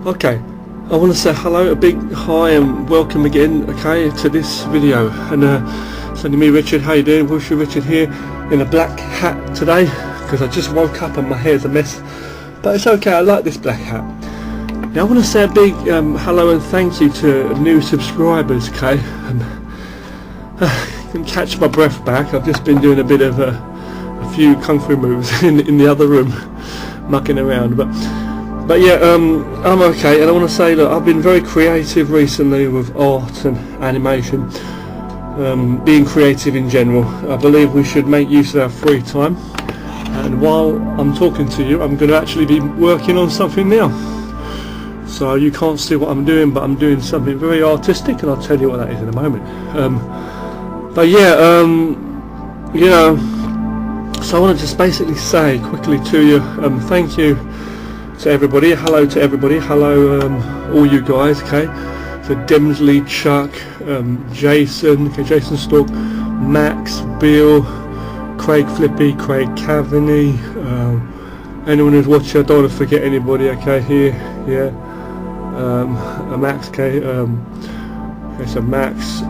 Okay, I want to say hello, a big hi and welcome again, okay, to this video. And it's only me, Richard. How you doing? Wushu Richard here in a black hat today because I just woke up and my hair's a mess, but it's okay, I like this black hat. Now I want to say a big hello and thank you to new subscribers, okay. I can catch my breath back. I've just been doing a bit of a few kung fu moves in the other room, mucking around, but yeah, I'm okay. And I want to say that I've been very creative recently with art and animation, being creative in general. I believe we should make use of our free time, and while I'm talking to you I'm going to actually be working on something now. So you can't see what I'm doing, but I'm doing something very artistic, and I'll tell you what that is in a moment. But yeah, you know, so I want to just basically say quickly to you, thank you to everybody, hello to everybody, hello all you guys, okay, so Demsley, Chuck, Jason, okay, Jason Stork, Max, Bill, Craig Flippy, Craig Cavaney, anyone who's watching, I don't want to forget anybody, okay, here, yeah, Max, okay, okay, so Max,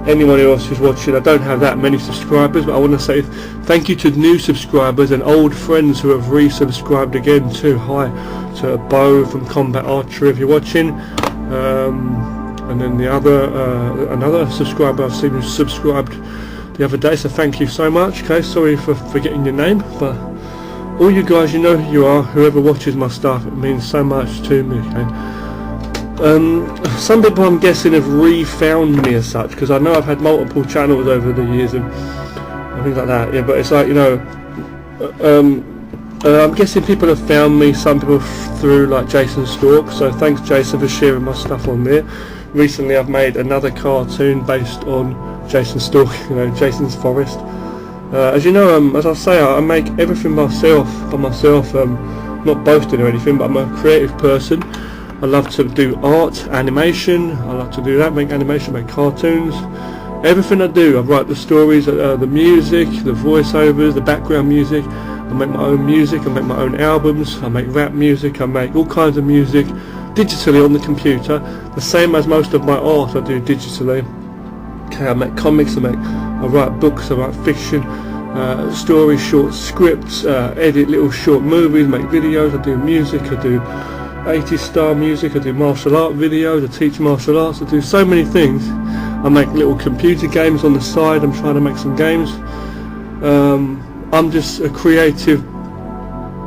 anyone else who's watching. I don't have that many subscribers, but I want to say thank you to new subscribers and old friends who have resubscribed again too. Hi to Bo from Combat Archery if you're watching, and then the other another subscriber I've seen who subscribed the other day, so thank you so much. Okay, sorry for forgetting your name, but all you guys, you know who you are. Whoever watches my stuff, it means so much to me, okay. Some people, I'm guessing, have re-found me as such, because I know I've had multiple channels over the years and things like that, yeah, but it's like, you know, I'm guessing people have found me, some people through like Jason Stork, so thanks Jason for sharing my stuff on there. Recently I've made another cartoon based on Jason Stork, you know, Jason's Forest. As you know, as I say, I make everything myself, by myself, not boasting or anything, but I'm a creative person. I love to do art, animation, I like to do that, make animation, make cartoons, everything I do. I write the stories, the music, the voiceovers, the background music. I make my own music, I make my own albums, I make rap music, I make all kinds of music digitally on the computer, the same as most of my art I do digitally. Okay, I make comics, I write books, I write fiction, stories, short scripts, edit little short movies, make videos, I do music, I do 80s style music, I do martial art videos, I teach martial arts, I do so many things. I make little computer games on the side, I'm trying to make some games. I'm just a creative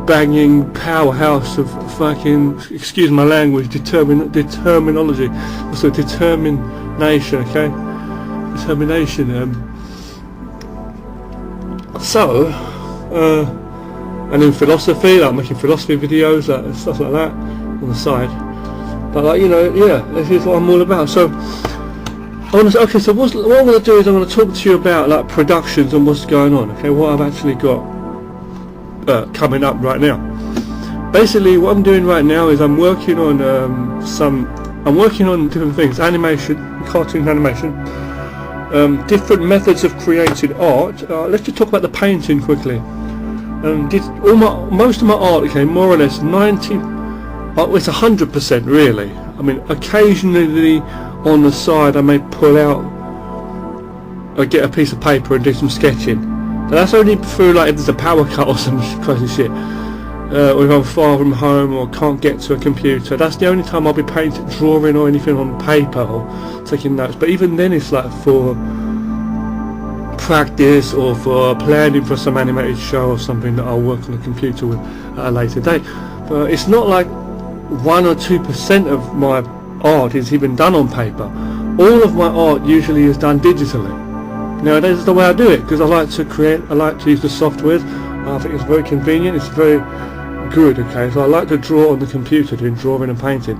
banging powerhouse of fucking, excuse my language, determinology, also determination, okay? Determination. And in philosophy, like making philosophy videos, like stuff like that on the side. But like, you know, yeah, this is what I'm all about. So I want to say, okay, so what I'm going to do is I'm going to talk to you about like productions and what's going on, okay, what I've actually got coming up right now. Basically what I'm doing right now is I'm working on different things, animation, cartoon animation, different methods of creating art. Let's just talk about the painting quickly. Most of my art, okay, more or less it's 100% really. I mean, occasionally on the side I may pull out, I get a piece of paper and do some sketching. But that's only through like if there's a power cut or some crazy shit, or if I'm far from home or can't get to a computer. That's the only time I'll be painting, drawing or anything on paper or taking notes. But even then it's like for practice or for planning for some animated show or something that I'll work on the computer with at a later date. But it's not like 1 or 2% of my art is even done on paper. All of my art usually is done digitally. Now that is the way I do it, because I like to create, I like to use the softwares. I think it's very convenient, it's very good, okay, so I like to draw on the computer, doing drawing and painting.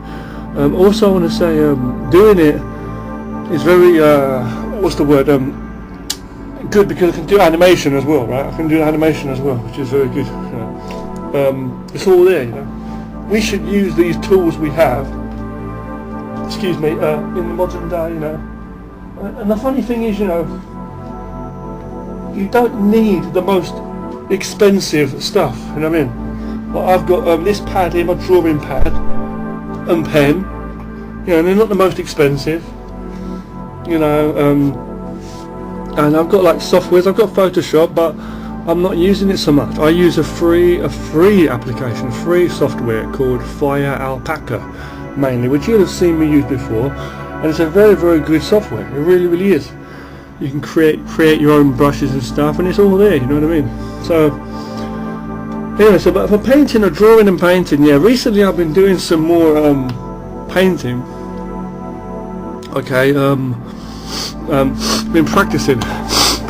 Also I want to say, doing it is very, what's the word, good, because I can do animation as well, right? I can do animation as well, which is very good. You know. It's all there, you know. We should use these tools we have, excuse me, in the modern day, you know. And the funny thing is, you know, you don't need the most expensive stuff, you know what I mean? But I've got this pad here, my drawing pad, and pen. You know, they're not the most expensive. You know, and I've got like softwares. I've got Photoshop, but I'm not using it so much. I use a free application, free software called Fire Alpaca, mainly, which you'll have seen me use before, and it's a very, very good software. It really, really is. You can create your own brushes and stuff, and it's all there. You know what I mean? So anyway, so but for painting or drawing and painting, yeah, recently I've been doing some more painting. Okay, been practicing.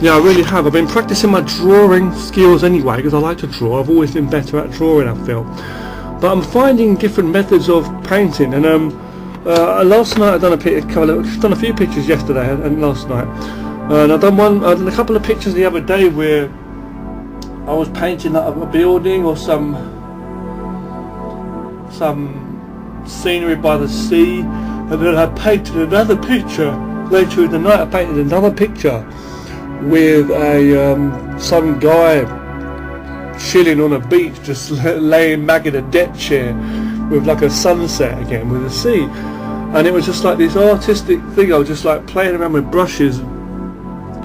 Yeah, I really have. I've been practicing my drawing skills anyway, because I like to draw. I've always been better at drawing, I feel. But I'm finding different methods of painting, and last night I've done a few pictures yesterday and last night, and I've done a couple of pictures the other day where I was painting like a building or some scenery by the sea, and then I painted another picture later in the night. I painted another picture with some guy chilling on a beach, just laying back in a deck chair with like a sunset again with the sea, and it was just like this artistic thing. I was just like playing around with brushes.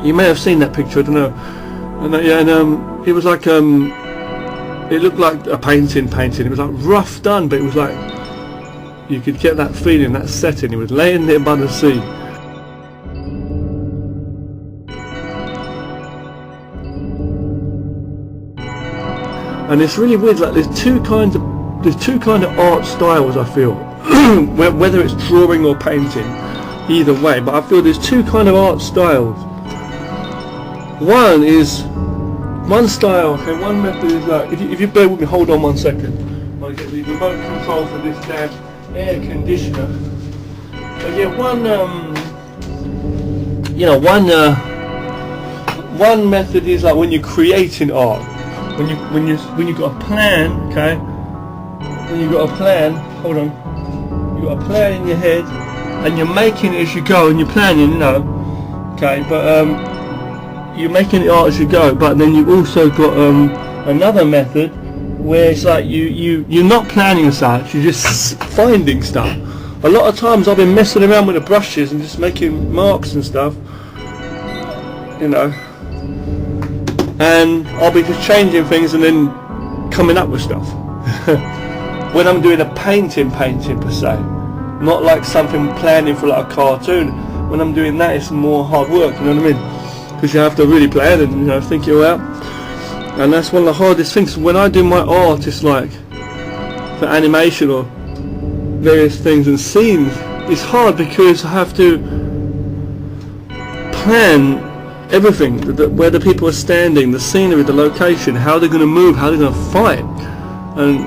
You may have seen that picture, I don't know. And it was like it looked like a painting. It was like rough done, but it was like you could get that feeling, that setting. It was laying there by the sea. And it's really weird. Like there's two kind of art styles, I feel, whether it's drawing or painting, either way. But I feel there's two kind of art styles. One style, okay, one method is like, if you bear with me, hold on 1 second. I'll get the remote control for this damn air conditioner. But yeah, one method is like when you're creating art. When you've got a plan, okay? When you've got a plan, hold on. You've got a plan in your head, and you're making it as you go, and you're planning, you know, okay? But you're making it art as you go. But then you've also got another method where it's like you're not planning as such. You're just finding stuff. A lot of times I've been messing around with the brushes and just making marks and stuff, you know. And I'll be just changing things and then coming up with stuff. When I'm doing a painting per se, not like something planning for like a cartoon. When I'm doing that, it's more hard work, you know what I mean? Because you have to really plan and, you know, think it all out. And that's one of the hardest things. When I do my art, it's like for animation or various things and scenes, it's hard because I have to plan everything, where the people are standing, the scenery, the location, how they're going to move, how they're going to fight, and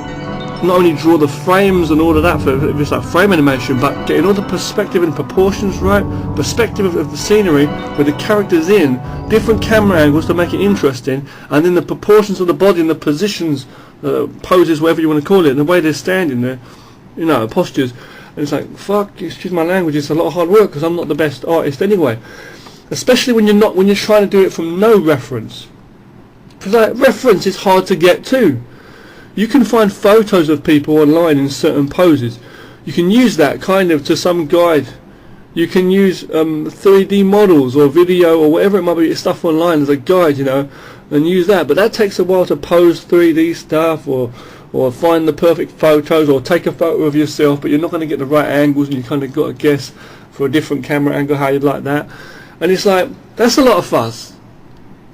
not only draw the frames and all of that for if it's like frame animation, but getting all the perspective and proportions right, perspective of the scenery with the characters in, different camera angles to make it interesting, and then the proportions of the body and the positions, poses, whatever you want to call it, and the way they're standing there, you know, postures. And it's like, fuck, excuse my language, it's a lot of hard work because I'm not the best artist anyway. Especially when you're trying to do it from no reference, because like, reference is hard to get to. You can find photos of people online in certain poses. You can use that kind of to some guide. You can use 3D models or video or whatever it might be, stuff online as a guide, you know, and use that. But that takes a while to pose 3D stuff or find the perfect photos or take a photo of yourself, but you're not going to get the right angles, and you kind of got to guess for a different camera angle how you'd like that. And it's like, that's a lot of fuss.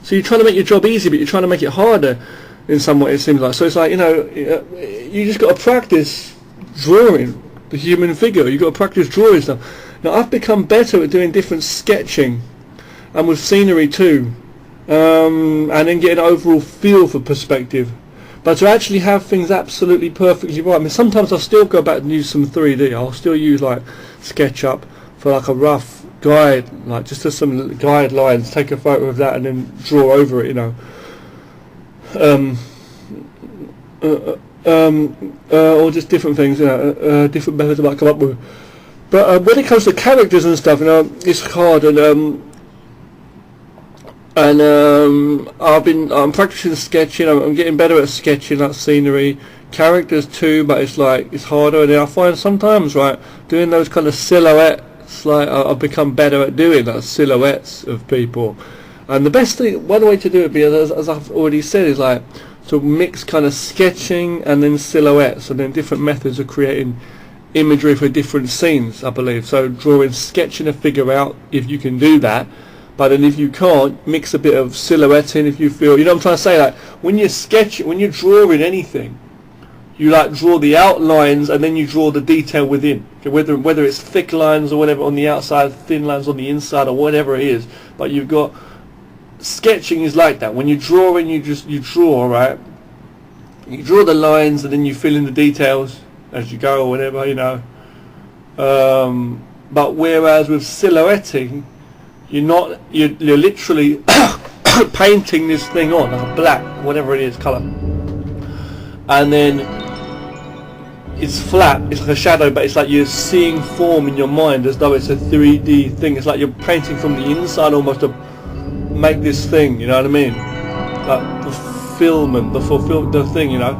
So you're trying to make your job easy, but you're trying to make it harder in some way, it seems like. So it's like, you know, you just got to practice drawing the human figure. You've got to practice drawing stuff. Now, I've become better at doing different sketching, and with scenery too, and then getting an overall feel for perspective. But to actually have things absolutely perfectly right, I mean, sometimes I'll still go back and use some 3D. I'll still use like SketchUp for like a rough guide, like just as some guidelines, take a photo of that and then draw over it, you know. Or just different things, you know, different methods I might come up with. But when it comes to characters and stuff, you know, it's hard, and I'm practicing sketching. I'm getting better at sketching, like scenery, characters too, but it's like it's harder. And I find sometimes, right, doing those kind of silhouettes, like I've become better at doing that, silhouettes of people. And the best thing, one way to do it, because as I've already said, is like to mix kind of sketching and then silhouettes, and then different methods of creating imagery for different scenes, I believe. So drawing, sketching a figure out, if you can do that. But then if you can't, mix a bit of silhouetting if you feel, you know what I'm trying to say, like when you sketch, when you're drawing anything, you like draw the outlines and then you draw the detail within. Okay, whether it's thick lines or whatever on the outside, thin lines on the inside, or whatever it is. But you've got, sketching is like that. When you're drawing, you draw, right? You draw the lines and then you fill in the details as you go or whatever, you know. But whereas with silhouetting, you're literally painting this thing on, like a black, whatever it is, colour, and then it's flat, it's like a shadow, but it's like you're seeing form in your mind as though it's a 3D thing. It's like you're painting from the inside almost to make this thing, you know what I mean? Like the fulfillment, the thing, you know.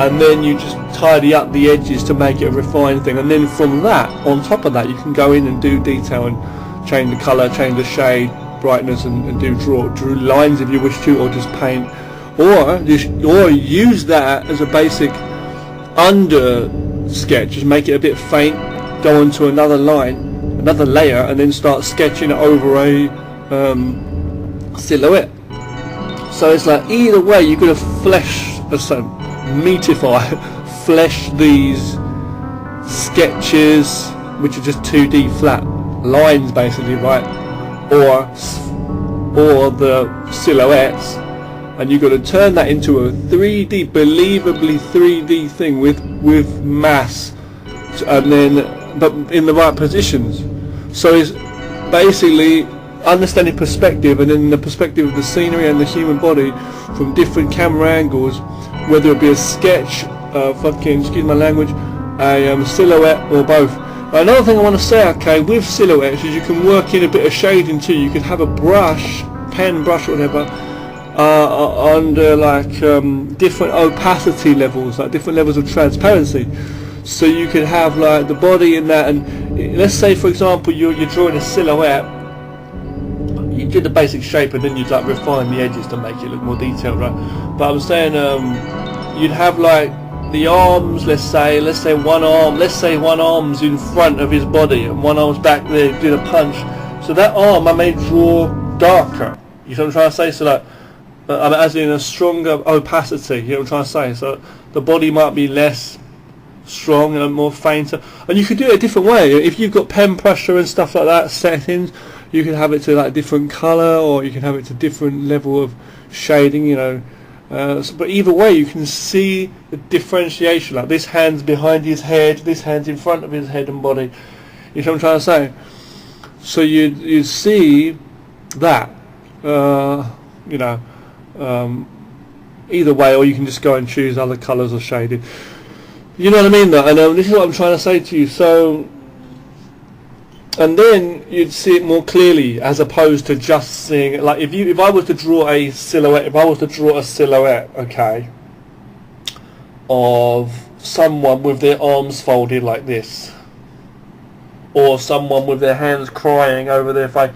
And then you just tidy up the edges to make it a refined thing, and then from that, on top of that, you can go in and do detail and change the colour, change the shade, brightness, and draw lines if you wish to, or just paint, or use that as a basic under sketch. Just make it a bit faint, go onto another line, another layer, and then start sketching it over a silhouette. So it's like either way you're going to flesh, meatify, flesh these sketches, which are just 2D flat lines basically, right? Or the silhouettes, and you've got to turn that into a 3D, believably 3D thing with mass, and then but in the right positions. So it's basically understanding perspective, and then the perspective of the scenery and the human body from different camera angles, whether it be a sketch, excuse my language, a silhouette, or both. Another thing I want to say, okay, with silhouettes is you can work in a bit of shading too. You could have a brush, pen brush or whatever, under like different opacity levels, like different levels of transparency. So you could have like the body in that, and let's say for example you're drawing a silhouette. You do the basic shape and then you'd like refine the edges to make it look more detailed, right? But I'm saying you'd have like the arms, let's say one arm's in front of his body and one arm's back there doing a punch. So that arm I may draw darker. You know what I'm trying to say? So like, as in a stronger opacity. You know what I'm trying to say? So the body might be less strong and more fainter. And you could do it a different way. If you've got pen pressure and stuff like that, settings, you can have it to like different colour, or you can have it to different level of shading, you know. But either way you can see the differentiation, like this hand's behind his head, this hand's in front of his head and body. You know what I'm trying to say? So you see that, you know, either way, or you can just go and choose other colours or shading. You know what I mean though? And this is what I'm trying to say to you. So, and then you'd see it more clearly, as opposed to just seeing it. Like if I was to draw a silhouette, okay, of someone with their arms folded like this, or someone with their hands crying over their face,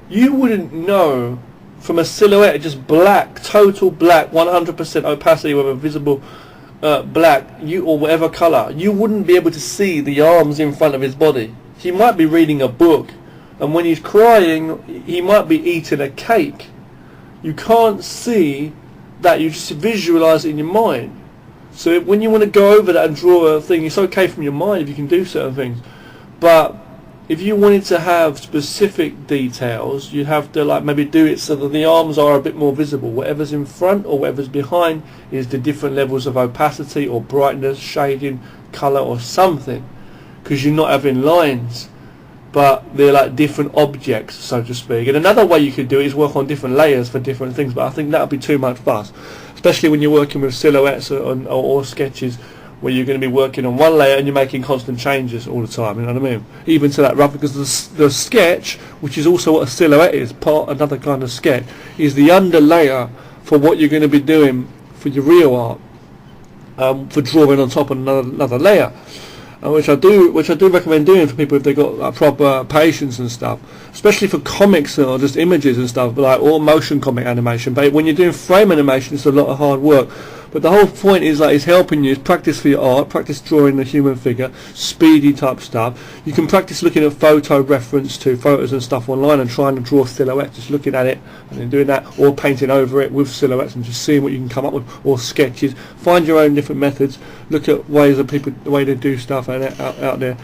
you wouldn't know from a silhouette, just black, total black, 100% opacity with a visible black, or whatever colour, you wouldn't be able to see the arms in front of his body. He might be reading a book, and when he's crying, he might be eating a cake. You can't see that, you just visualise it in your mind. So when you want to go over that and draw a thing, it's okay from your mind if you can do certain things. But if you wanted to have specific details, you'd have to like maybe do it so that the arms are a bit more visible. Whatever's in front or whatever's behind is the different levels of opacity or brightness, shading, colour or something. Because you're not having lines, but they're like different objects, so to speak. And another way you could do it is work on different layers for different things, but I think that would be too much fuss, especially when you're working with silhouettes or sketches where you're going to be working on one layer and you're making constant changes all the time, you know what I mean? Even to that rough, because the sketch, which is also what a silhouette is, another kind of sketch, is the under layer for what you're going to be doing for your real art. for drawing on top of another layer, which I do recommend doing for people if they've got proper patience and stuff, especially for comics or just images and stuff, like or motion comic animation. But when you're doing frame animation, it's a lot of hard work. But the whole point is like it's helping you. It's practice for your art, practice drawing the human figure, speedy type stuff. You can practice looking at photo reference to photos and stuff online and trying to draw silhouettes, just looking at it and then doing that, or painting over it with silhouettes and just seeing what you can come up with, or sketches. Find your own different methods. Look at ways of people, the way they do stuff out there,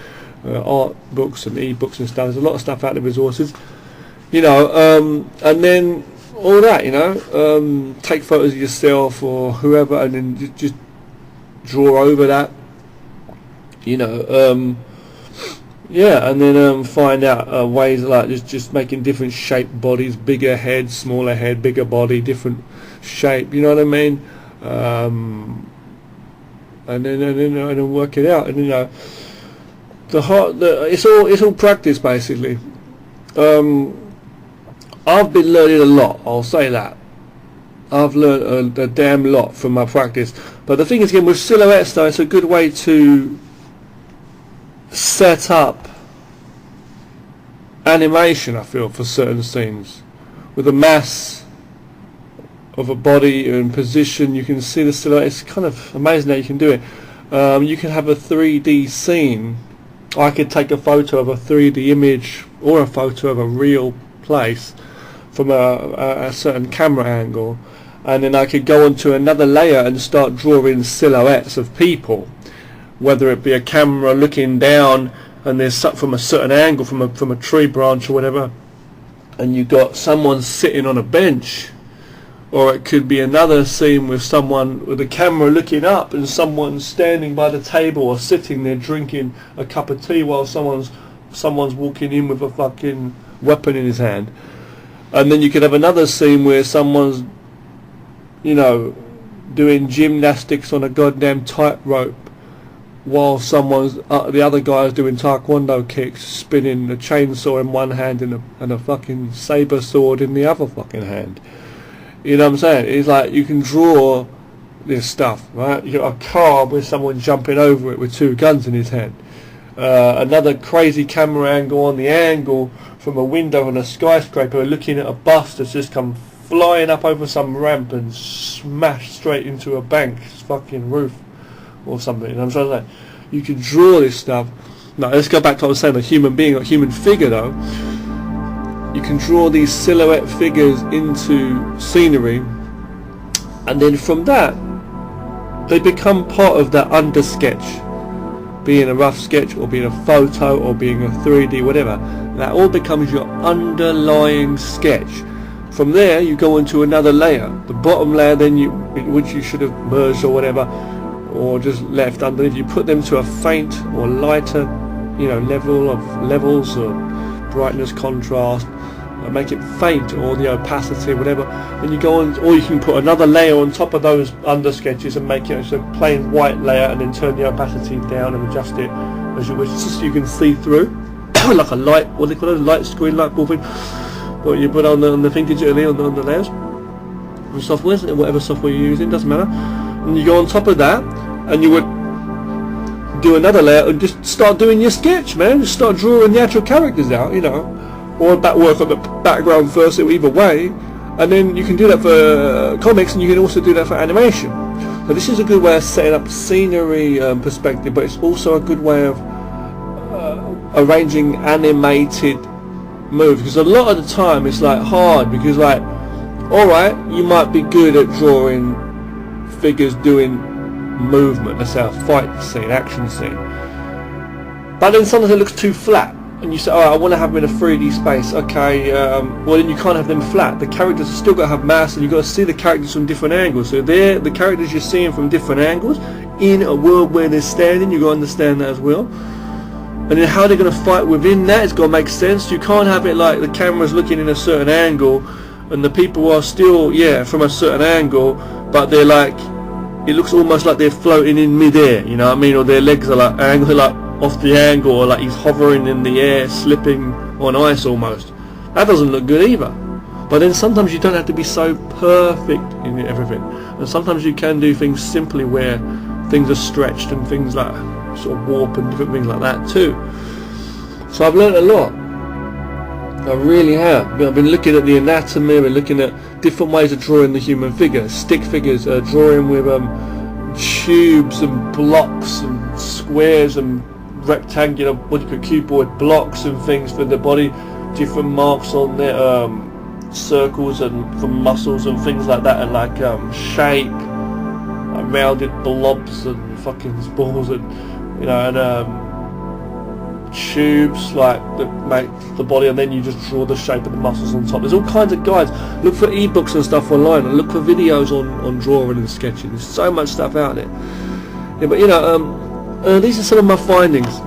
art books and e-books and stuff. There's a lot of stuff out there, resources, you know, and then all that, you know, take photos of yourself or whoever, and then just draw over that, you know, yeah, and then find out ways like just making different shaped bodies, bigger head, smaller head, bigger body, different shape, you know what I mean, and then work it out, and you know, it's all practice basically. I've been learning a lot, I'll say that. I've learned a damn lot from my practice. But the thing is, again, with silhouettes though, it's a good way to set up animation, I feel, for certain scenes. With the mass of a body and position, you can see the silhouette. It's kind of amazing how you can do it. You can have a 3D scene. I could take a photo of a 3D image or a photo of a real place from a certain camera angle, and then I could go onto another layer and start drawing silhouettes of people, whether it be a camera looking down and there's from a certain angle from a tree branch or whatever, and you got someone sitting on a bench, or it could be another scene with someone with a camera looking up and someone standing by the table or sitting there drinking a cup of tea while someone's walking in with a fucking weapon in his hand. And then you could have another scene where someone's, you know, doing gymnastics on a goddamn tightrope while the other guy's doing taekwondo kicks, spinning a chainsaw in one hand and a fucking saber sword in the other fucking hand. You know what I'm saying? It's like you can draw this stuff, right? You got a car with someone jumping over it with two guns in his hand. Another crazy camera angle on the angle from a window on a skyscraper, looking at a bus that's just come flying up over some ramp and smashed straight into a bank's fucking roof or something. And I'm trying to say, you can draw this stuff. Now let's go back to what I was saying, a human being, a human figure though. You can draw these silhouette figures into scenery, and then from that they become part of that under sketch, being a rough sketch or being a photo or being a 3D, whatever. That all becomes your underlying sketch. From there you go into another layer, the bottom layer, then which you should have merged or whatever, or just left underneath. You put them to a faint or lighter, you know, levels or brightness, contrast, make it faint, or the opacity, whatever. Then you go on, or you can put another layer on top of those under sketches and make it a plain white layer, and then turn the opacity down and adjust it as you wish, just so you can see through, like a light, what they call it, a light screen, light bulb thing. What you put on the thing digitally on the layers, and software, whatever software you're using, doesn't matter. And you go on top of that, and you would do another layer and just start doing your sketch, man. Just start drawing the actual characters out, you know. Or that work on the background first, either way, and then you can do that for comics, and you can also do that for animation. So this is a good way of setting up scenery perspective, but it's also a good way of arranging animated moves, because a lot of the time it's like hard, because like, alright, you might be good at drawing figures doing movement, let's say a fight scene, action scene, but then sometimes it looks too flat. And you say, oh, I want to have them in a 3D space. Okay, well then you can't have them flat. The characters have still got to have mass, and you've got to see the characters from different angles. So they're the characters you're seeing from different angles in a world where they're standing. You've got to understand that as well. And then how they're going to fight within that, it's got to make sense. You can't have it like the camera's looking in a certain angle and the people are still, yeah, from a certain angle, but they're like, it looks almost like they're floating in mid-air, you know what I mean? Or their legs are like angled like off the angle, or like he's hovering in the air, slipping on ice almost. That doesn't look good either. But then sometimes you don't have to be so perfect in everything, and sometimes you can do things simply where things are stretched and things like sort of warp and different things like that too. So I've learned a lot. I really have. I've been looking at the anatomy, I've been looking at different ways of drawing the human figure, stick figures, drawing with tubes and blocks and squares and rectangular, cuboid blocks and things for the body, different marks on their circles and from muscles and things like that, and like shape, rounded blobs and fucking balls, and and tubes like that make the body, and then you just draw the shape of the muscles on top. There's all kinds of guides. Look for ebooks and stuff online, and look for videos on drawing and sketching. There's so much stuff out there. Yeah, but these are some of my findings.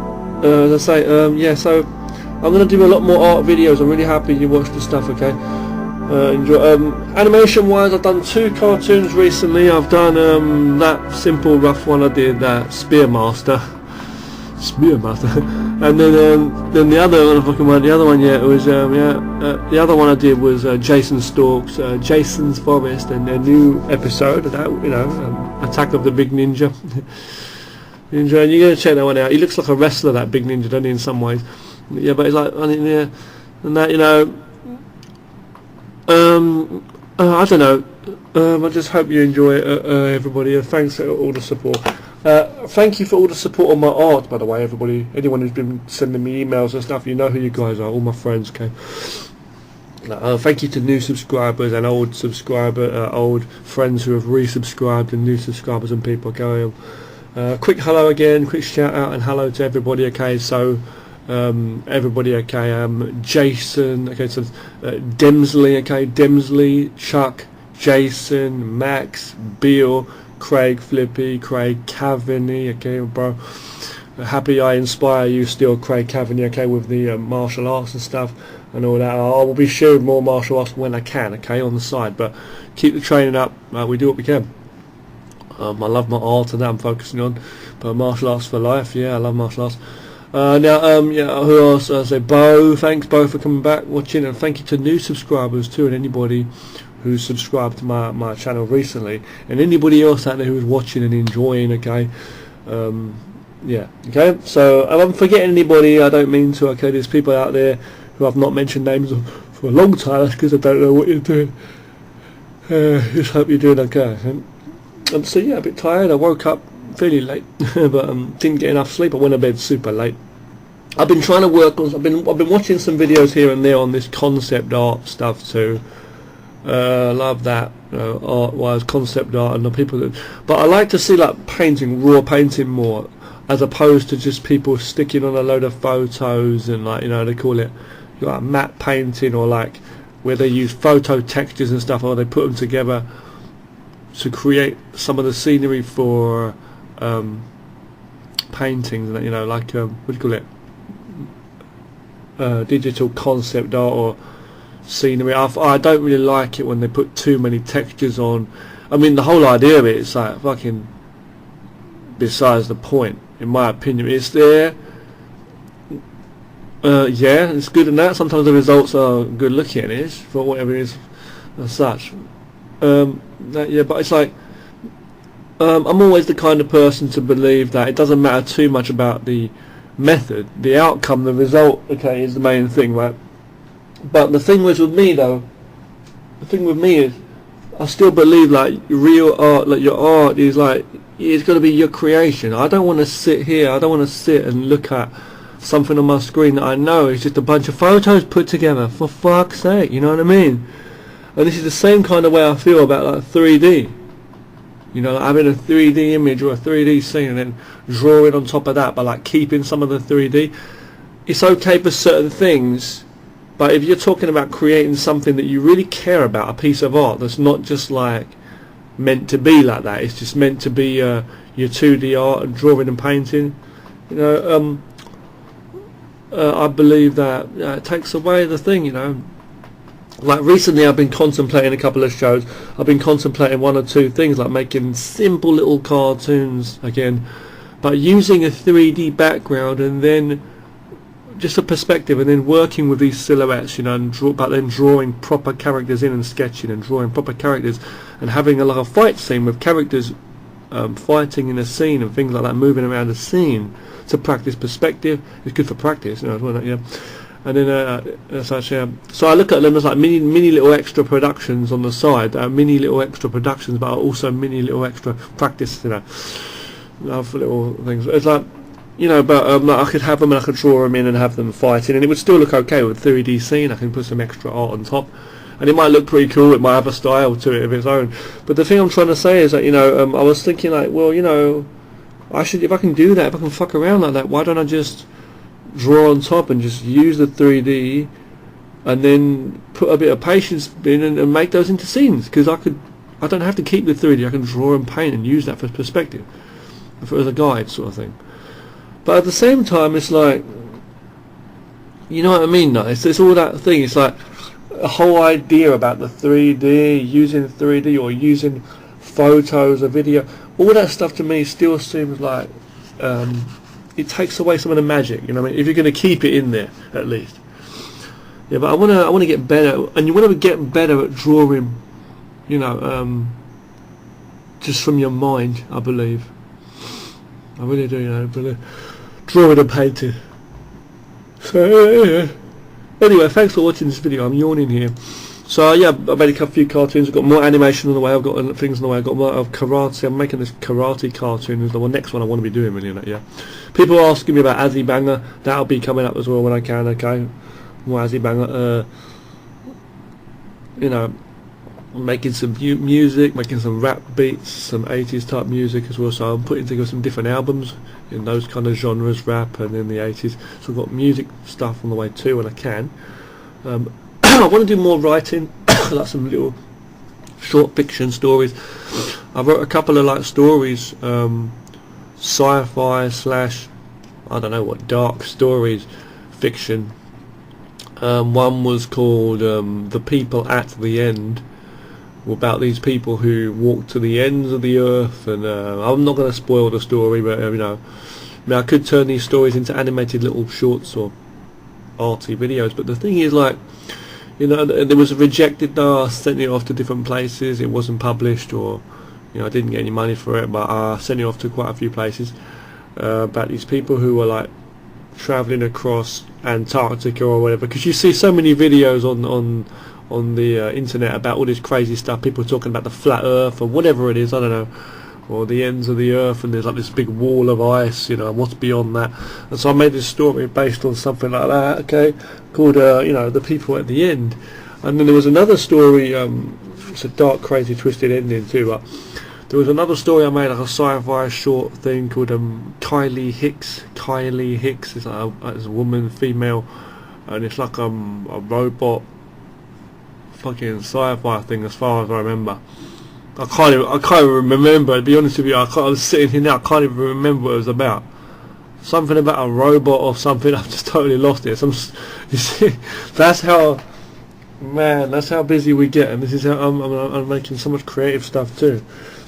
As I say, yeah. So I'm going to do a lot more art videos. I'm really happy you watched the stuff. Okay. Enjoy. Animation wise, I've done 2 cartoons recently. I've done that simple rough one I did, Spearmaster, and then the other one, yeah, it was the other one I did was Jason Stork's Jason's Forest, and their new episode of that, Attack of the Big Ninja. And you're gonna check that one out. He looks like a wrestler, that Big Ninja, doesn't he, in some ways? Yeah, but it's like, yeah, and that, I don't know. I just hope you enjoy it, everybody. Thanks for all the support. Thank you for all the support on my art, by the way, everybody. Anyone who's been sending me emails and stuff, you know who you guys are, all my friends. Okay. Thank you to new subscribers and old old friends who have resubscribed, and new subscribers and people. Okay. Quick hello again, quick shout out and hello to everybody. Okay, so. Everybody, okay, Jason, okay, so Demsley, okay, Demsley, Chuck, Jason, Max, Beale, Craig, Flippy, Craig Cavaney, okay, bro, happy I inspire you still, Craig Cavaney, okay, with the martial arts and stuff and all that. I will be sharing more martial arts when I can, okay, on the side, but keep the training up. We do what we can. I love my art and that I'm focusing on, but martial arts for life. Yeah, I love martial arts. Yeah, who else? I say Bo. Thanks, Bo, for coming back, watching, and thank you to new subscribers too, and anybody who's subscribed to my channel recently, and anybody else out there who's watching and enjoying. Okay, yeah. Okay. So if I'm forgetting anybody, I don't mean to. Okay, there's people out there who I've not mentioned names of for a long time. That's because I don't know what you're doing. Just hope you're doing okay. So yeah, a bit tired. I woke up fairly late, but didn't get enough sleep. I went to bed super late. I've been trying to work on. I've been watching some videos here and there on this concept art stuff too. Love that, art-wise, concept art, and the people that. But I like to see like painting, raw painting more, as opposed to just people sticking on a load of photos and like they call it like matte painting, or like where they use photo textures and stuff, or they put them together to create some of the scenery for paintings, like what do you call it, digital concept art or scenery. I don't really like it when they put too many textures on. I mean, the whole idea of it is like fucking besides the point, in my opinion. It's there, yeah, it's good in that. Sometimes the results are good looking, it is, for whatever it is as such. Yeah, but it's like I'm always the kind of person to believe that it doesn't matter too much about the method, the outcome, the result, okay, is the main thing, right? But the thing with me though, the thing with me is I still believe like real art, like your art is like, it's got to be your creation. I don't want to sit here, I don't want to sit and look at something on my screen that I know is just a bunch of photos put together, for fuck's sake, you know what I mean? And this is the same kind of way I feel about like 3D. Like having a 3D image or a 3D scene and then drawing on top of that, but like keeping some of the 3D. It's okay for certain things, but if you're talking about creating something that you really care about, a piece of art that's not just like meant to be like that, it's just meant to be your 2D art and drawing and painting, I believe that it takes away the thing, Like recently I've been contemplating a couple of shows. I've been contemplating 1 or 2 things, like making simple little cartoons again, but using a 3D background and then just a perspective, and then working with these silhouettes, but then drawing proper characters in and sketching and drawing proper characters and having like a fight scene with characters fighting in a scene and things like that, moving around the scene to practice perspective. It's good for practice, you know, as well, yeah. And then so I look at them as like mini little extra productions on the side, mini little extra productions, but also mini little extra practice, you know, for little things. It's like, you know, but like I could have them and I could draw them in and have them fighting, and it would still look okay with 3D scene. I can put some extra art on top, and it might look pretty cool. It might have a style to it of its own. But the thing I'm trying to say is that, you know, I was thinking like, well, you know, I should, if I can do that, if I can fuck around like that, why don't I just draw on top and just use the 3D and then put a bit of patience in and make those into scenes? Because I don't have to keep the 3D. I can draw and paint and use that for perspective, as a guide sort of thing. But at the same time, it's like, you know what I mean? No, it's all that thing. It's like a whole idea about the 3D, using 3D or using photos or video. All that stuff to me still seems like it takes away some of the magic. You know what I mean? If you're going to keep it in there, at least. Yeah, but I want to get better, and you want to get better at drawing. You know, just from your mind, I believe. I really do, you know, drawing and painting. So yeah. Anyway, thanks for watching this video. I'm yawning here. So yeah, I've made a few cartoons. I've got more animation on the way. I've got things on the way. I've got more of karate. I'm making this karate cartoon. Is the next one I want to be doing, really. Yeah. People are asking me about Azzy Banger. That'll be coming up as well when I can. Okay. More Azzy Banger. You know, making some music, making some rap beats, some 80s type music as well. So I'm putting together some different albums in those kind of genres, rap and in the 80s. So I've got music stuff on the way too when I can. I want to do more writing, like some little short fiction stories. I wrote a couple of like stories, sci-fi / I don't know what, dark stories, fiction. One was called The People at the End, about these people who walk to the ends of the earth, and I'm not going to spoil the story, but you know, I mean, I could turn these stories into animated little shorts or arty videos, but the thing is, like, you know, there was a rejected. I sent it off to different places. It wasn't published, or you know, I didn't get any money for it, but I sent it off to quite a few places about these people who were like travelling across Antarctica or whatever, because you see so many videos on the internet about all this crazy stuff, people talking about the flat earth or whatever it is, I don't know, or the ends of the earth, and there's like this big wall of ice, you know, and what's beyond that. And so I made this story based on something like that, okay, called you know, The People at the End. And then there was another story, it's a dark, crazy, twisted ending too, but there was another story I made, like a sci-fi short thing called Kylie Hicks. Kylie Hicks is like it's a woman, female, and it's like a robot fucking sci-fi thing, as far as I remember. I can't even remember, to be honest with you. I was sitting here now, I can't even remember what it was about. Something about a robot or something. I've just totally lost it. You see, that's how, man, that's how busy we get, and this is how I'm making so much creative stuff too.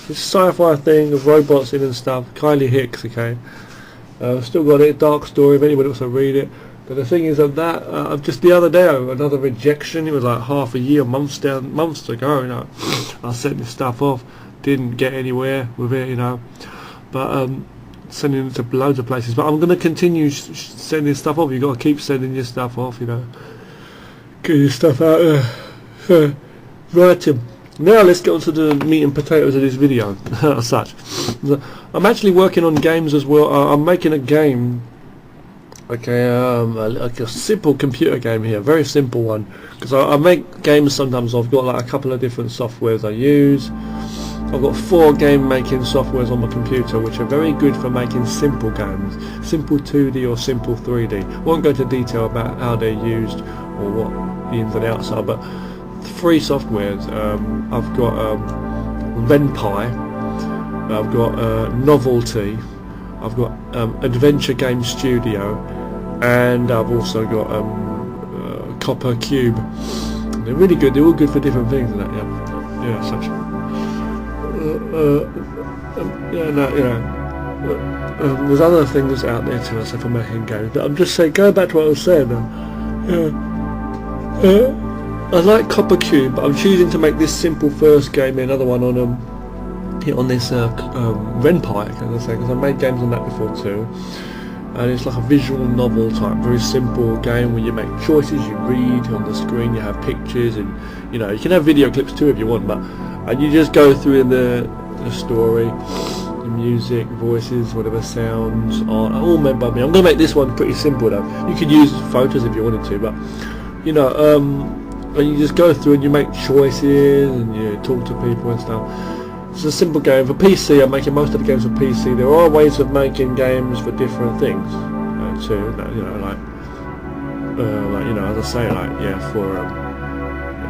This sci-fi thing of robots in and stuff. Kylie Hicks, okay. Still got it, dark story, if anybody wants to read it. But the thing is that just the other day, another rejection. It was like half a year, months ago. You know, I sent this stuff off, didn't get anywhere with it. You know, but sending it to loads of places. But I'm going to continue sending stuff off. You got to keep sending your stuff off. You know, get your stuff out there. Right. Now let's get on to the meat and potatoes of this video. As such, I'm actually working on games as well. I'm making a game. Okay, like a simple computer game here, very simple one, because I make games sometimes. I've got like a couple of different softwares I use. I've got 4 game making softwares on my computer which are very good for making simple games, simple 2D or simple 3D. I won't go into detail about how they're used or what the ins and outs are, but 3 softwares. I've got Ren'Py, I've got Novelty, I've got Adventure Game Studio, and I've also got Copper Cube. They're really good. They're all good for different things. And that, yeah, such. Yeah, no, you know. There's other things out there too, so for making games. But I'm just saying, going back to what I was saying. I like Copper Cube, but I'm choosing to make this simple first game, another one on hit on this Renpie, as I say, because I've made games on that before too. And it's like a visual novel type, very simple game where you make choices, you read on the screen, you have pictures, and you know, you can have video clips too if you want, but you just go through the story, the music, voices, whatever sounds, art, all made by me. I'm going to make this one pretty simple though. You could use photos if you wanted to, but you know, and you just go through and you make choices and you talk to people and stuff. It's a simple game for PC. I'm making most of the games for PC. There are ways of making games for different things too. You know, like you know, as I say, like for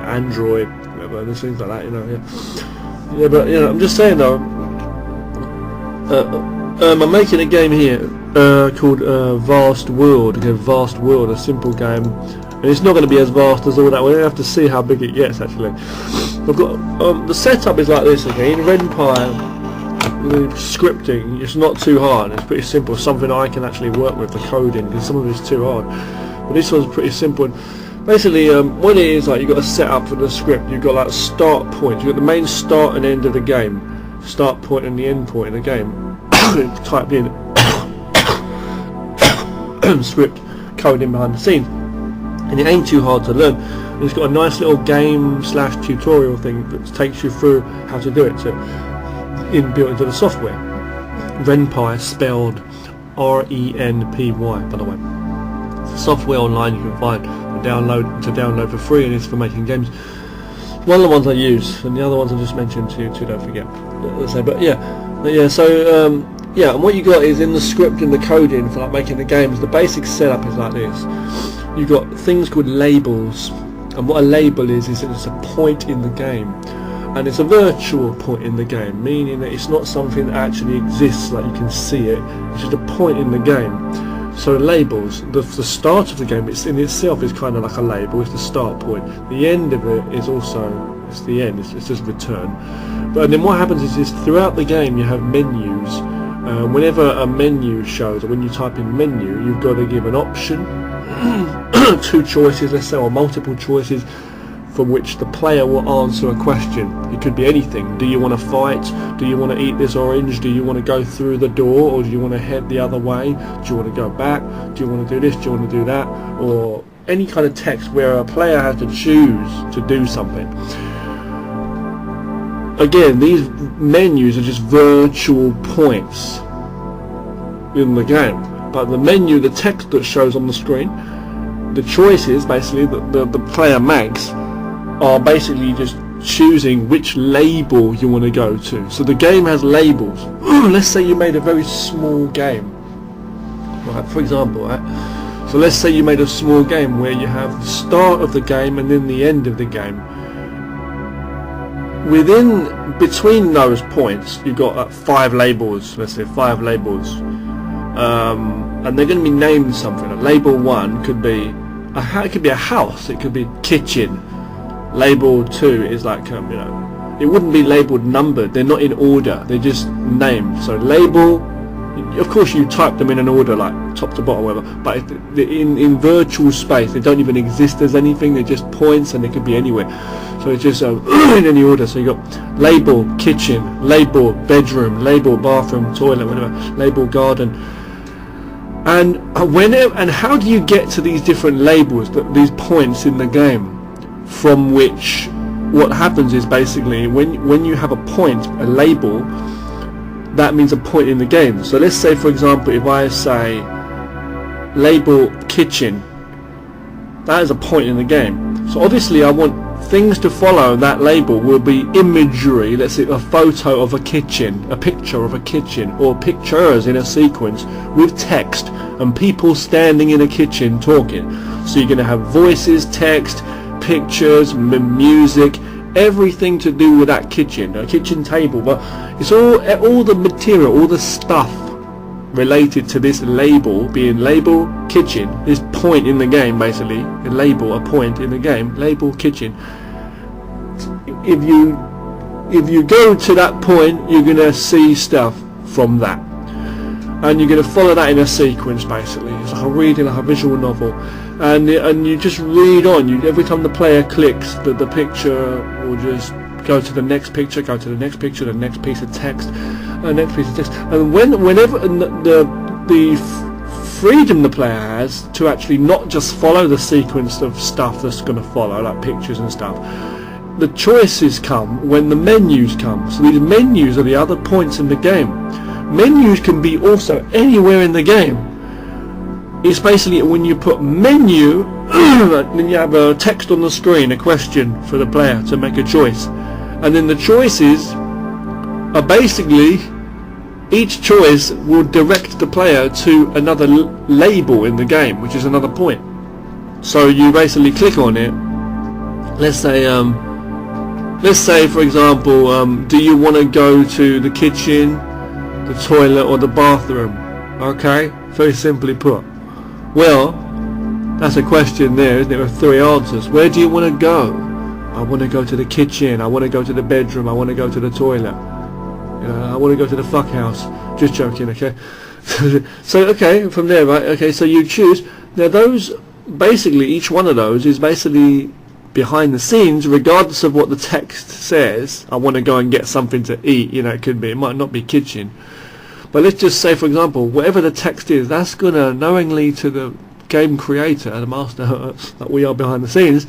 Android, whatever, there's things like that. You know, yeah. But you know, I'm just saying though. I'm making a game here called Vast World. Again, Vast World, a simple game, and it's not going to be as vast as all that. We're going to have to see how big it gets actually. I've got the setup is like this. Okay, in Renpie, the scripting, it's not too hard. It's pretty simple. Something I can actually work with the coding, because some of it's too hard. But this one's pretty simple. And basically, what it is like, you've got a setup for the script. You've got like start points. You've got the main start and end of the game. Start point and the end point in the game. Typed in script coding behind the scenes, and it ain't too hard to learn. And it's got a nice little game / tutorial thing that takes you through how to do it. So inbuilt into the software. Renpie, spelled R-E-N-P-Y, by the way. It's a software online you can find to download for free, and it's for making games. One of the ones I use, and the other ones I just mentioned too, don't forget. But yeah. So yeah, and what you got is in the script and the coding for like making the games. The basic setup is like this. You've got things called labels, and what a label is it's a point in the game, and it's a virtual point in the game, meaning that it's not something that actually exists, like you can see it. It's just a point in the game. So labels, the start of the game, it's in itself is kind of like a label. It's the start point. The end of it is also, it's the end. It's just return. But then what happens is throughout the game you have menus. Whenever a menu shows, or when you type in menu, you've got to give an option, 2 choices, let's say, or multiple choices, from which the player will answer a question. It could be anything. Do you want to fight? Do you want to eat this orange? Do you want to go through the door, or do you want to head the other way? Do you want to go back? Do you want to do this? Do you want to do that? Or any kind of text where a player has to choose to do something. Again, these menus are just virtual points in the game, but the menu, the text that shows on the screen, the choices basically that the player makes are basically just choosing which label you want to go to. So the game has labels. Let's say you made a very small game, right, for example, right? So let's say you made a small game where you have the start of the game and then the end of the game. Between those points, you've got 5 labels. Let's say 5 labels, and they're going to be named something. Label 1 could be a house. It could be kitchen. Label 2 is like you know, it wouldn't be labeled numbered. They're not in order. They're just named. So label. Of course, you type them in an order, like top to bottom, whatever. But in virtual space, they don't even exist as anything. They're just points, and they could be anywhere. So it's just in any order. So you got label kitchen, label bedroom, label bathroom, toilet, whatever, label garden. And how do you get to these different labels, these points in the game? From which, what happens is basically when you have a point, a label, that means a point in the game. So let's say, for example, if I say label kitchen, that is a point in the game. So obviously I want things to follow that label will be imagery. Let's say a photo of a kitchen, a picture of a kitchen, or pictures in a sequence with text and people standing in a kitchen talking. So you're going to have voices, text, pictures, music, everything to do with that kitchen, a kitchen table. But it's all the material, all the stuff related to this label, being label kitchen, this point in the game, basically a label, a point in the game, label kitchen. If you go to that point, you're gonna see stuff from that, and you're gonna follow that in a sequence. Basically, it's like a reading, like a visual novel, and you just read on. Every time the player clicks, the picture will just go to the next picture, go to the next picture, the next piece of text, next piece of text. And whenever the freedom the player has to actually not just follow the sequence of stuff that's going to follow, like pictures and stuff, the choices come when the menus come. So these menus are the other points in the game. Menus can be also anywhere in the game. It's basically when you put menu, then you have a text on the screen, a question for the player to make a choice. And then the choices are basically, each choice will direct the player to another label in the game, which is another point. So you basically click on it. Let's say for example, do you want to go to the kitchen, the toilet, or the bathroom? Okay, very simply put. Well, that's a question there, isn't it, with 3 answers. Where do you want to go? I want to go to the kitchen, I want to go to the bedroom, I want to go to the toilet, I want to go to the fuck house. Just joking, okay? So okay, from there, right, okay, so you choose. Now those, basically each one of those is basically behind the scenes, regardless of what the text says. I want to go and get something to eat, it could be, it might not be kitchen. But let's just say, for example, whatever the text is, that's going to, knowingly to the game creator, the master that we are behind the scenes,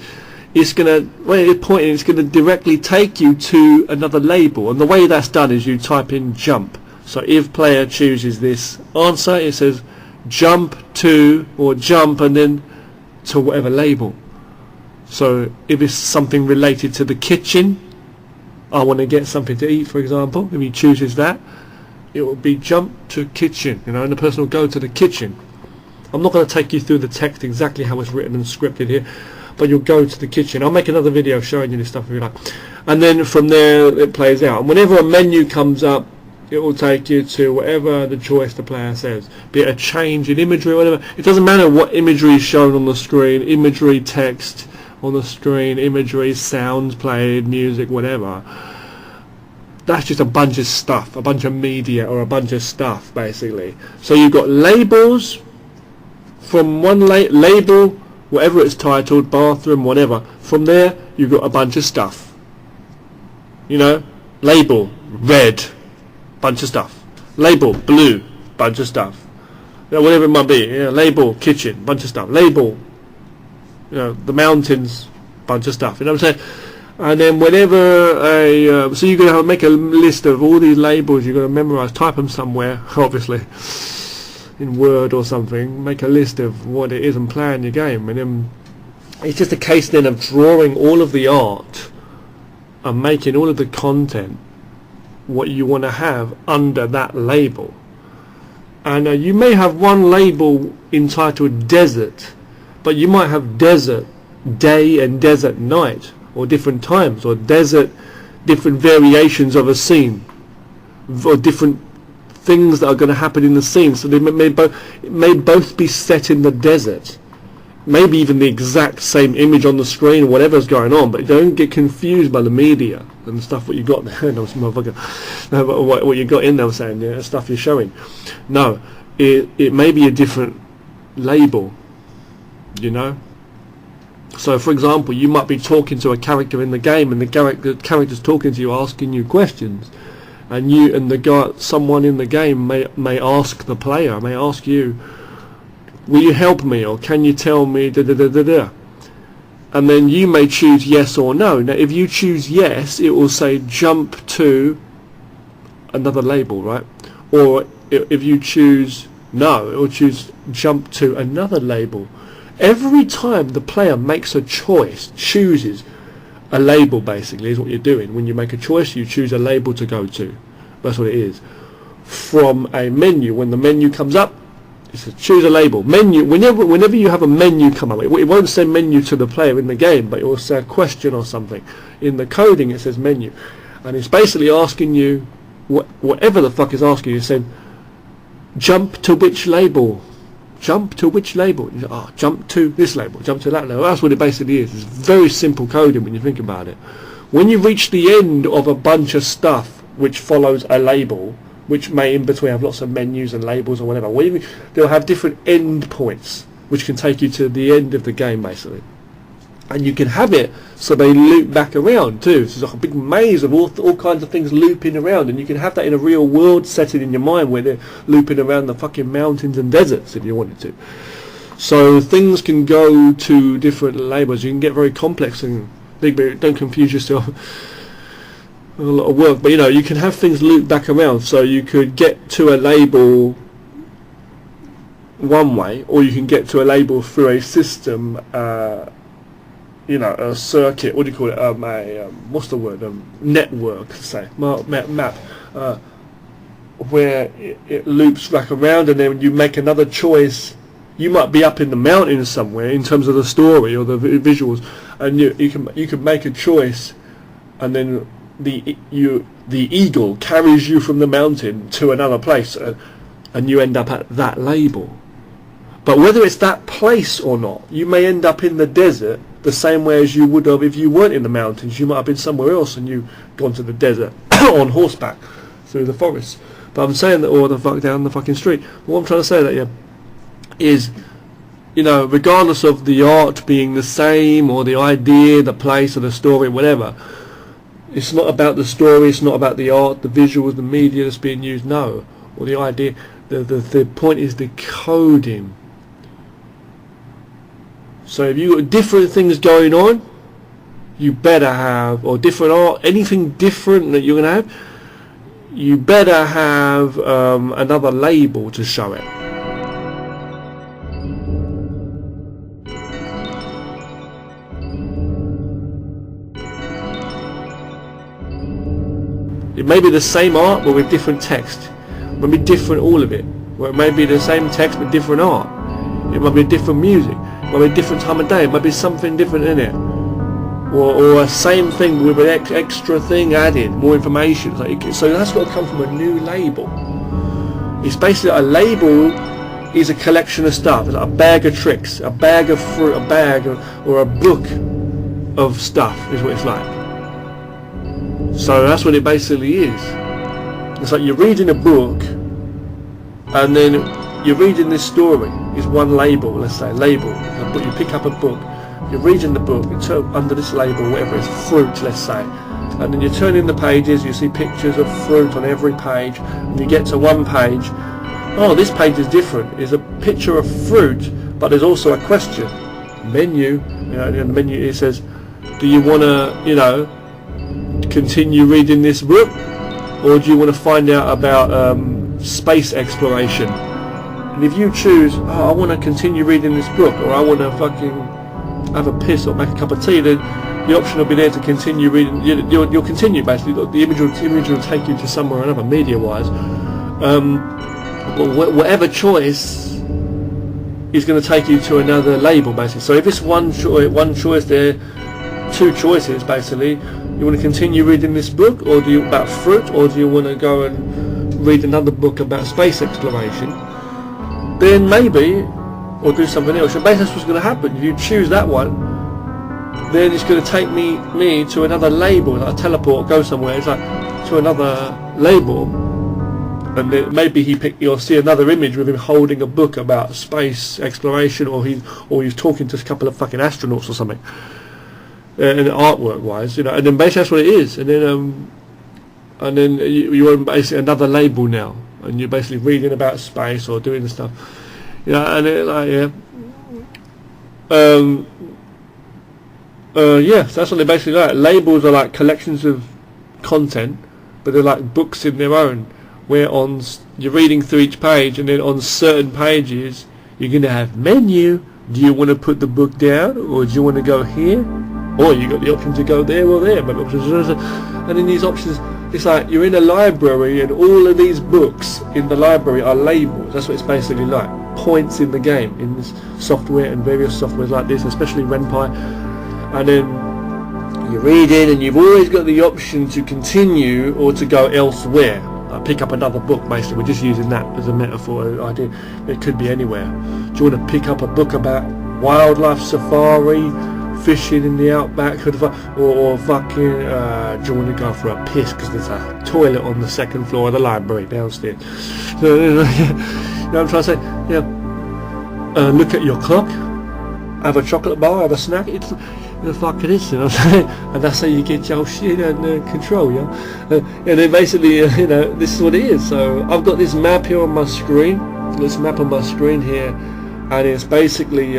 it's going to, when it's pointing, it's going to directly take you to another label. And the way that's done is you type in jump. So if player chooses this answer, it says jump to, or jump and then to whatever label. So if it's something related to the kitchen, I want to get something to eat, for example, if he chooses that, it will be jump to kitchen, and the person will go to the kitchen. I'm not going to take you through the text exactly how it's written and scripted here, but you'll go to the kitchen. I'll make another video showing you this stuff if you like. And then from there it plays out. And whenever a menu comes up, it will take you to whatever the choice the player says, be it a change in imagery or whatever. It doesn't matter what imagery is shown on the screen, imagery, text on the screen, imagery, sounds played, music, whatever. That's just a bunch of stuff, a bunch of media or a bunch of stuff basically. So you've got labels, from one label, whatever it's titled, bathroom, whatever, from there you've got a bunch of stuff. Label, red, bunch of stuff. Label, blue, bunch of stuff. Whatever it might be. Label, kitchen, bunch of stuff. Label, the mountains, bunch of stuff. You know what I'm saying? And then whenever so you're going to make a list of all these labels, you're going to memorize, type them somewhere, obviously, in Word or something, make a list of what it is and plan your game. And then it's just a case then of drawing all of the art and making all of the content what you want to have under that label. And you may have one label entitled desert, but you might have desert day and desert night, or different times, or desert, different variations of a scene, or different things that are going to happen in the scene. So they may both be set in the desert, maybe even the exact same image on the screen, whatever's going on, but don't get confused by the media and stuff what you got there. No, what you got in there, I'm saying, stuff you're showing. No, it may be a different label, So for example, you might be talking to a character in the game, and the character's talking to you, asking you questions, and someone in the game may ask the player, may ask you, will you help me, or can you tell me da da da da da, and then you may choose yes or no. Now if you choose yes, it will say jump to another label, right? Or if you choose no, it will choose jump to another label. Every time the player makes a choice, chooses a label, basically, is what you're doing. When you make a choice, you choose a label to go to. That's what it is. From a menu, when the menu comes up, it says choose a label. Menu, whenever you have a menu come up, it won't say menu to the player in the game, but it will say a question or something. In the coding, it says menu. And it's basically asking you, whatever the fuck is asking you, saying, jump to which label? Jump to which label? Jump to this label, jump to that label. That's what it basically is. It's very simple coding when you think about it. When you reach the end of a bunch of stuff which follows a label, which may in between have lots of menus and labels or whatever, they'll have different end points which can take you to the end of the game basically. and you can have it so they loop back around too. So it's like a big maze of all kinds of things looping around, and you can have that in a real world setting in your mind where they're looping around the fucking mountains and deserts if you wanted to. So things can go to different labels. You can get very complex and big, but don't confuse yourself. A lot of work, but you can have things loop back around. So you could get to a label one way, or you can get to a label through a system, a circuit. What do you call it? What's the word? Network, say map, where it loops back around, and then when you make another choice, you might be up in the mountains somewhere in terms of the story or the visuals, and you can make a choice, and then the eagle carries you from the mountain to another place, and you end up at that label. But whether it's that place or not, you may end up in the desert the same way as you would have if you weren't in the mountains. You might have been somewhere else and you've gone to the desert on horseback through the forest. But I'm saying that, or the fuck down the fucking street. What I'm trying to say is, regardless of the art being the same, or the idea, the place, or the story, whatever, it's not about the story, it's not about the art, the visuals, the media that's being used, no. Or the idea, the point is the coding. So if you've got different things going on, you better have, or different art, anything different that you're going to have, you better have another label to show it. It may be the same art but with different text. It may be different, all of it. Or it may be the same text but different art. It might be different music. It might be a different time of day. It might be something different in it. Or a same thing with an extra thing added, more information. So that's got to come from a new label. It's basically a label is a collection of stuff. It's like a bag of tricks, a bag of fruit, a bag or a book of stuff is what it's like. So that's what it basically is. It's like you're reading a book, and then you're reading this story. It's one label, let's say, label. You pick up a book, you're reading the book, you turn under this label, whatever it is, fruit, let's say. And then you turn in the pages, you see pictures of fruit on every page, and you get to one page. Oh, this page is different. It's a picture of fruit, but there's also a question. Menu, in the menu it says, do you want to, continue reading this book, or do you want to find out about space exploration? And if you choose, I want to continue reading this book, or I want to fucking have a piss or make a cup of tea, then the option will be there to continue reading. You'll continue basically. The image will take you to somewhere or another, media-wise. Whatever choice is going to take you to another label, basically. So if it's one choice there, two choices basically. You want to continue reading this book, or about fruit, or do you want to go and read another book about space exploration? Then maybe, or do something else. So basically that's what's going to happen. If you choose that one, then it's going to take me to another label, like a teleport, go somewhere. It's like to another label, and then maybe you'll see another image with him holding a book about space exploration, or he's talking to a couple of fucking astronauts or something. And artwork wise, and then basically that's what it is, and then you're on basically another label now, and you're basically reading about space or doing the stuff, and it so that's what they're basically like. Labels are like collections of content, but they're like books in their own, where you're reading through each page, and then on certain pages you're going to have menu. Do you want to put the book down, or do you want to go here? Or you got the option to go there or there, and in these options, it's like you're in a library, and all of these books in the library are labels. That's what it's basically like. Points in the game, in this software and various softwares like this, especially Ren'Py. And then you're reading, and you've always got the option to continue or to go elsewhere. Like pick up another book, basically. We're just using that as a metaphor idea. It could be anywhere. Do you want to pick up a book about wildlife safari, fishing in the outback, or fucking do you want to go for a piss because there's a toilet on the second floor of the library downstairs? So, you know what I'm trying to say? Look at your clock, have a chocolate bar, have a snack. the fuck it is, you know what I'm saying? And that's how you get your shit under control, yeah. And then basically, you know, this is what it is. So I've got this map here on my screen. This map on my screen here, and it's basically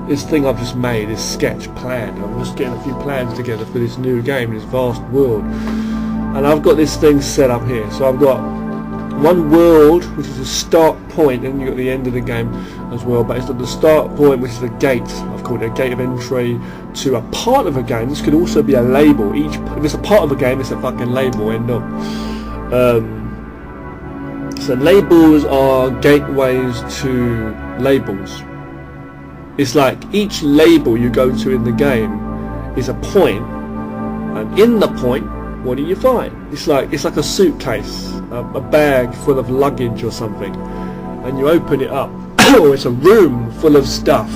this thing I've just made, this sketch plan. I'm just getting a few plans together for this new game, this vast world. And I've got this thing set up here. So I've got one world, which is the start point, and you've got the end of the game as well, but it's at the start point, which is a gate. I've called it a gate of entry to a part of a game. This could also be a label. If it's a part of a game, it's a fucking label, end up. So labels are gateways to labels. It's like each label you go to in the game is a point, and in the point, what do you find? It's like a suitcase, a bag full of luggage or something, and you open it up, or it's a room full of stuff.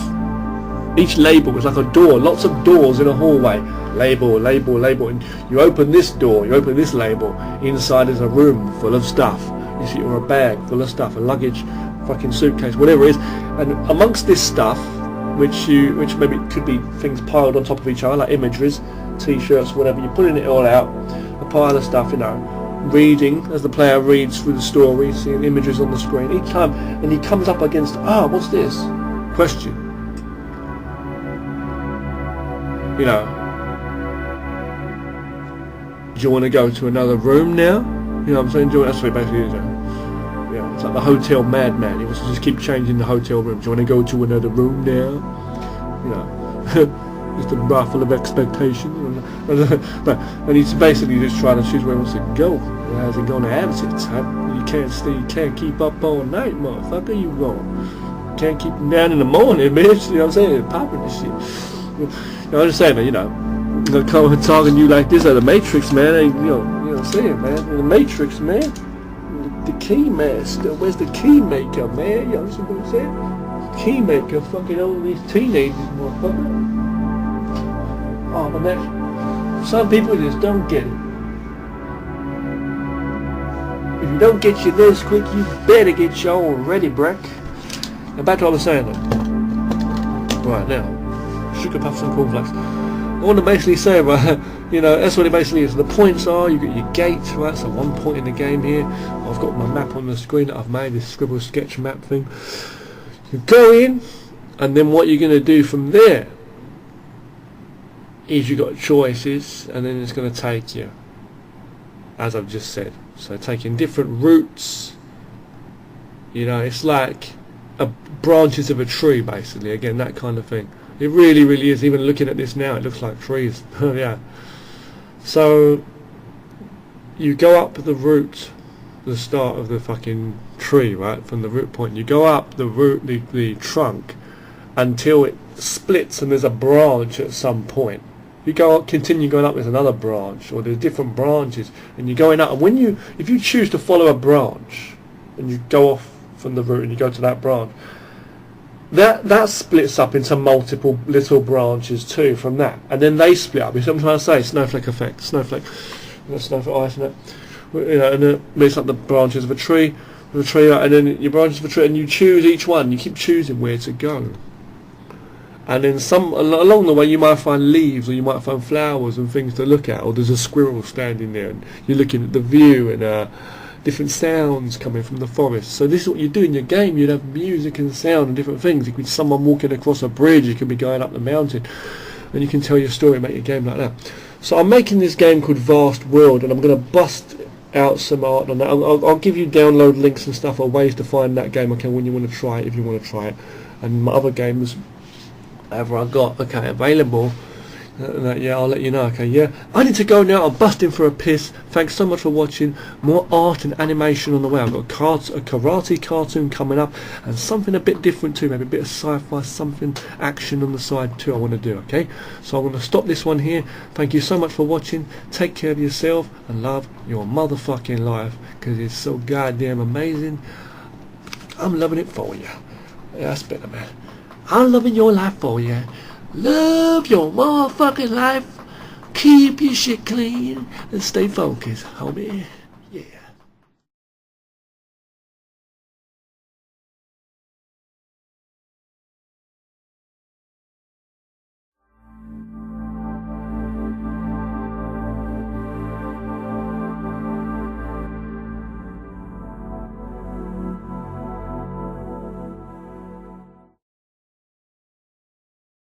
Each label is like a door, lots of doors in a hallway. Label, label, label, and you open this door, you open this label, inside is a room full of stuff. You see, or a bag full of stuff, a luggage, fucking suitcase, whatever it is. And amongst this stuff, which maybe could be things piled on top of each other, like images, t-shirts, whatever, you're putting it all out, a pile of stuff, you know, reading as the player reads through the story, seeing images on the screen each time, and he comes up against, what's this? Question. You know, do you want to go to another room now? You know what I'm saying? That's what it basically is. Yeah, it's like the hotel madman. He wants to just keep changing the hotel room. Do you want to go to another room now? You know, just a ruffle of expectation. And he's basically just trying to choose where he wants to go. How's it going to have it? You can't keep up all night, motherfucker. You going? Can't keep them down in the morning, bitch. You know what I'm saying? Popping this shit. You know, I'm just saying, man. You know, I'm gonna come talking to you like this at the Matrix, man. You know what I'm saying, man. In the Matrix, man. The key master, where's the key maker, man? You know what I'm saying? Key maker, fucking all these teenagers, motherfucker. Oh, but man, some people just don't get it. If you don't get your this quick, you better get your own ready, Breck. Now back to what I was saying though. Right now, sugar puffs and cornflakes. I want to basically say, right, you know, that's what it basically is. The points are, you've got your gate, right, so one point in the game here. I've got my map on the screen that I've made, this scribble sketch map thing. You go in, and then what you're going to do from there is you've got choices, and then it's going to take you, as I've just said. So taking different routes, you know, it's like branches of a tree, basically, again, that kind of thing. It really, really is. Even looking at this now, it looks like trees. Yeah. So you go up the root, the start of the fucking tree, right, from the root point. You go up the root, the trunk, until it splits and there's a branch at some point. You go up, continue going up, there's another branch, or there's different branches, and you're going up. And if you choose to follow a branch, and you go off from the root and you go to that branch, that splits up into multiple little branches too from that, and then they split up. You see what I'm trying to say? Snowflake effect, snowflake ice, and that, you know, and it's like the branches of a tree, and then your branches of a tree, and you choose each one. You keep choosing where to go, and then along the way you might find leaves, or you might find flowers and things to look at, or there's a squirrel standing there, and you're looking at the view and different sounds coming from the forest. So this is what you do in your game. You'd have music and sound and different things. It could be someone walking across a bridge, you could be going up the mountain, and you can tell your story and make your game like that. So I'm making this game called Vast World, and I'm going to bust out some art on that. I'll give you download links and stuff, or ways to find that game, okay, when you want to try it, if you want to try it. And my other games, whatever I got, okay, available. Yeah, I'll let you know, okay, yeah. I need to go now, I'm busting for a piss. Thanks so much for watching. More art and animation on the way. I've got a karate cartoon coming up, and something a bit different too, maybe a bit of sci-fi, something action on the side too I want to do, okay? So I'm going to stop this one here. Thank you so much for watching. Take care of yourself, and love your motherfucking life, because it's so goddamn amazing. I'm loving it for you. Yeah, that's better, man. I'm loving your life for you. Love your motherfucking life. Keep your shit clean and stay focused, homie.